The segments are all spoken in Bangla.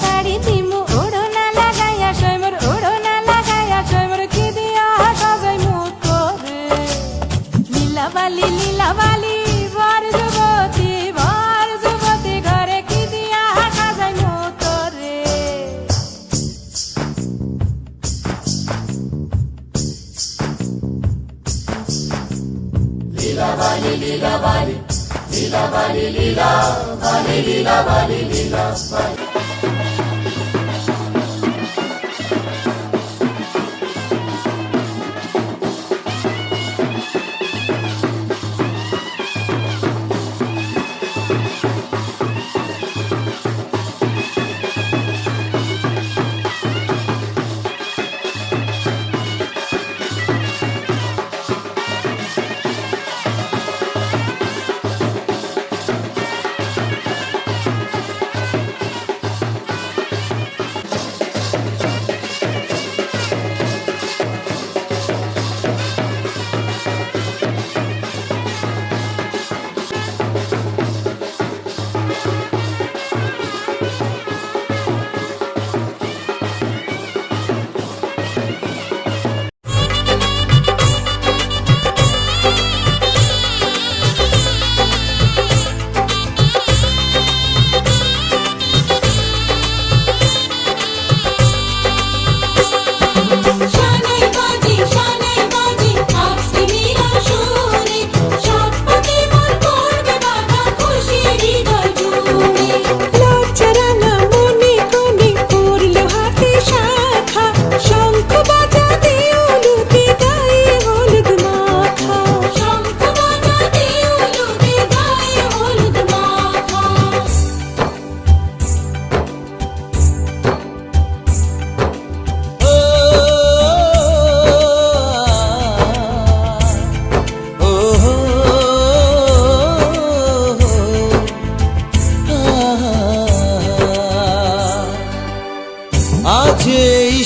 শাড়ি দিমু ওড়না লাগাইয়া সৈমর ওড়না লাগাইয়া সৈমর কি দিয়া সাজাইমু তোরে লীলাবালি লীলাবালি বর যুবতী ঘরে কি দিয়া সাজাইমু তোরে লীলাবালি লীলাবালি লীলাবালি লীলাবালি লীলাবালি লীলাবালি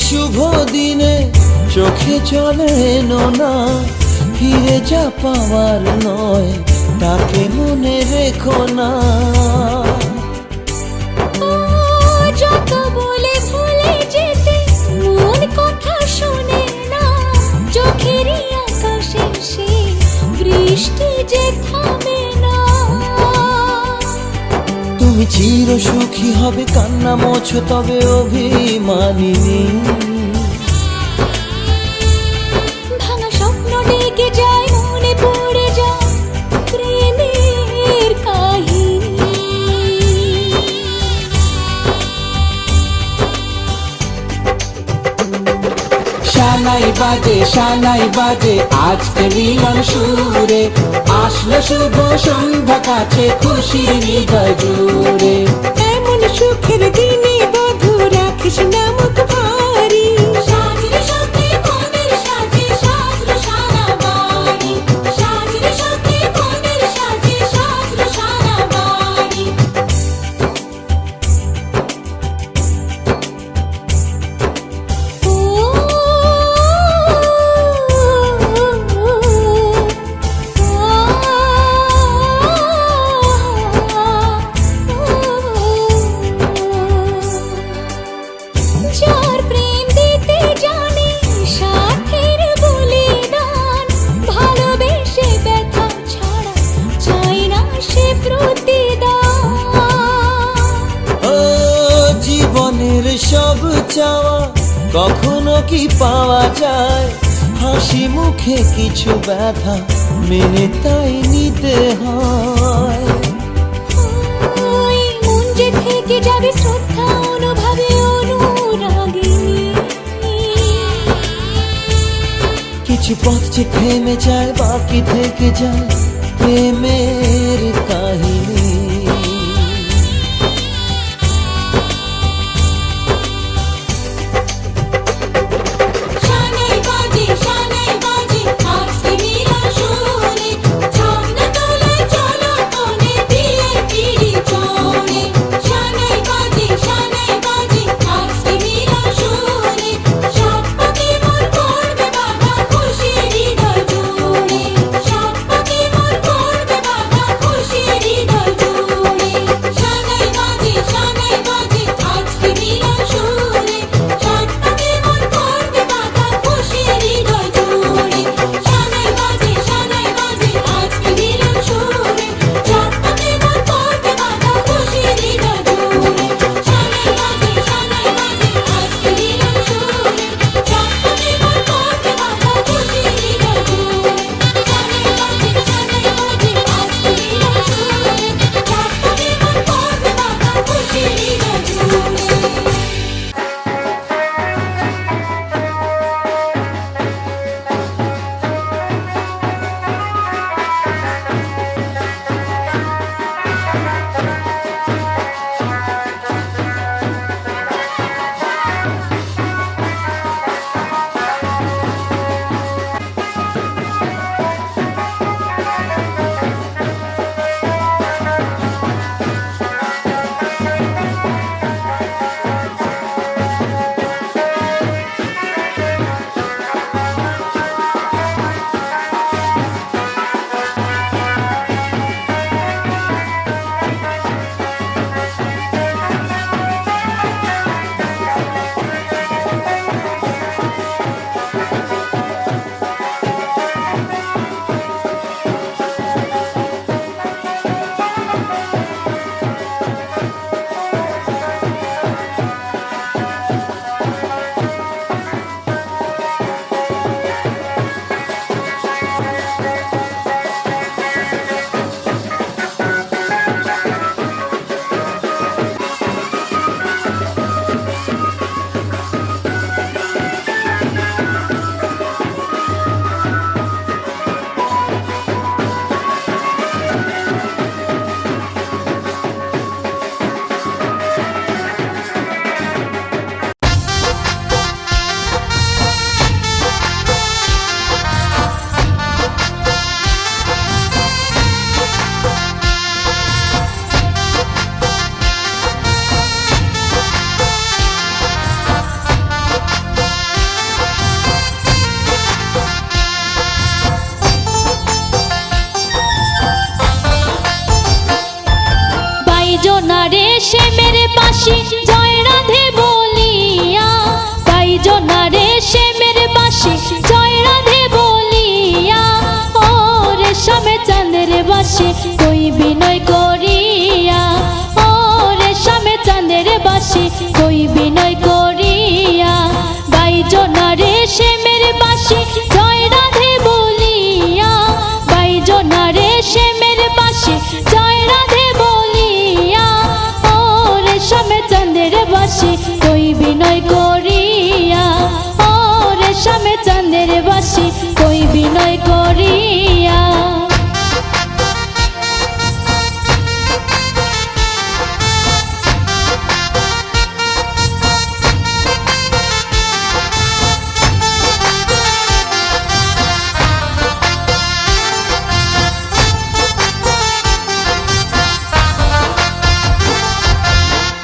শুভ দিনে চোখে চলে না ফিরে যা পাওয়ার নয় তাকে মনে রেখো না যত বলে ভুলে যেতে মন কথা শোনে না চোখের আকাশে সে বৃষ্টি যে থামে না তুমি চির সুখী হবে কান্না মোছো তবে অভিমানিনী ভাঙা স্বপ্ন ডেকে যায় মনে পড়ে যায় প্রেমের কাহিনী শানাই বাজে আজকে মিলন সুরে আসলো শুভ সন্ধ্যা কাছে খুশির হৃদয় জুড়ে এমন সুখের দিনে বধূ রাখিস না মুখ ভারী সাজরে সাথে মনের সাজে সাজলো সারা বাড়ি সাজরে সাথে মনের সাজে সাজলো সারা বাড়ি সব চাওয়া কখনো কি পাওয়া যায় হাসি মুখে কিছু ব্যথা মেনে তাই নিতে হয়। ওই মন যে থেকে যাবে শ্রদ্ধা অনুভবে অনুরাগিনী। কিছু পথ যে থেমে যায় বাকি থেকে যায় প্রেমের কাহিনী। শানাই বাজে আজকে মিলন সুরে, ঝর্ণা তোলায় চলো কোণে বিয়ের পিঁড়ি চড়ে। শানাই বাজে আজকে মিলন সুরে, সাত পাকে মোর করবে বাধা খুশি হৃদয় জুড়ে। সাত পাকে মোর করবে বাধা খুশি হৃদয় জুড়ে। শানাই বাজে আজকে মিলন সুরে, সাত পাকে মোর করবে বাধা খুশি হৃদয় জুড়ে। শানাই বাজে আজকে মিলন সুরে, সাত পাকে মোর করবে বাধা খুশি হৃদয় জুড়ে। শানাই বাজে আজকে মিলন সুরে, সাত পাকে মোর করবে বাধা খুশি হৃদয় জুড়ে। শানাই বাজে আজকে মিলন সুরে, সাত পাকে মোর করবে বাধা খুশি হৃদয় জুড়ে। বাইজনারে সে মেরে বাঁশি জয় রাধে বলিয়া, বাইজনারে সে মেরে বাঁশি জয় রাধে বলিয়া। ও রেশমে চাঁদের বাঁশি কই বিনয় করিয়া, ও রেশমে চাঁদের বাঁশি কই বিনয় করিয়া। বাইজনারে সে মেরে বাঁশি জয় রাধে বলিয়া, বাইজনারে সে মেরে বাঁশি জয় রাধে বলিয়া। ও রেশমে চাঁদের বাঁশি কই বিনয় করিয়া, ও রেশমে চাঁদের বাঁশি কই বিনয় করিয়া।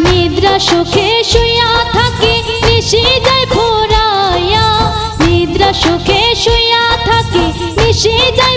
নিদ্রা সুখে শুইয়া থাকি নিশি যায় ফুরাইয়া, নিদ্রা সুখে শুইয়া থাকি নিশি যায়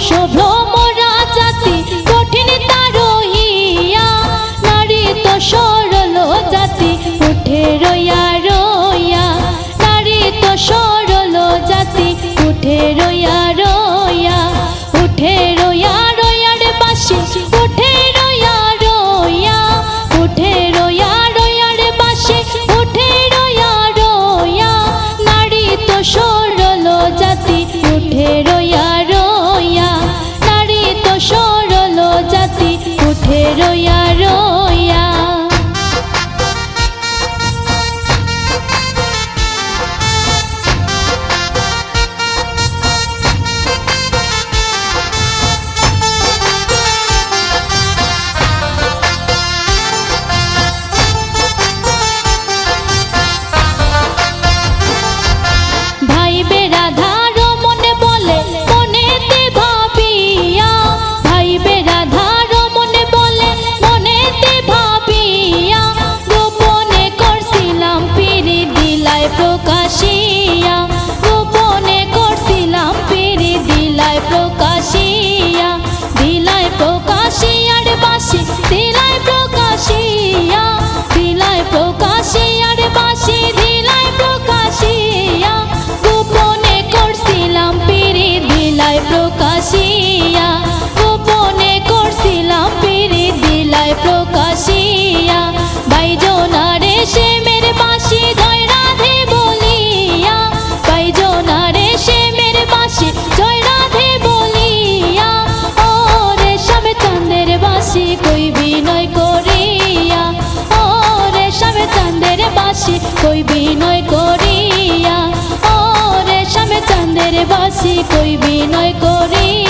শুভ্র মোরা জাতি কঠিন তার হিয়া, নারী তো সরল জাতি উঠে রইয়া রইয়া, নারী তো সরল জাতি উঠে রইয়া রইয়া, উঠে রইয়া রইয়ার বাসি উঠে রইয়া রইয়া, উঠে রইয়া রইয়ার বাসি উঠে রইয়া রইয়া, নারী তো সরল জাতি উঠে রইয়া রইয়া, নারী তো সরল জাতি উঠে রইয়া রইয়া। ভাই বেরাধার মনে বলে মনেতে ভাবিয়া, ভাই বেরাধার মনে বলে মনেতে ভাবিয়া, গোপনে করছিলাম পিরি দিলাই প্রকাশিয়া, গোপনে করছিলাম পিরি দিলাই প্রকাশিয়া, দিলাই প্রকাশিয়ার বাসি দিলাই প্রকাশিয়া, দিলাই প্রকাশিয়ার বাসি দিলাই প্রকাশিয়া, গোপনে করছিলাম পিরি দিলাই প্রকাশিয়া, গোপনে করছিলাম পিরি দিলাই প্রকাশিয়া, বাইজনারে সে মেরে বাসি জয় রাধে বলিয়া, বাইজনারে সে মেরে বাসি জয় রাধে বলিয়া, ও রেশম চাঁদের বাসি কই বিনয় করিয়া, ও রেশম চাঁদের বাসি কই বিনয় করিয়া, ও রেশম চাঁদের বাসি কই বিনয় করিয়া।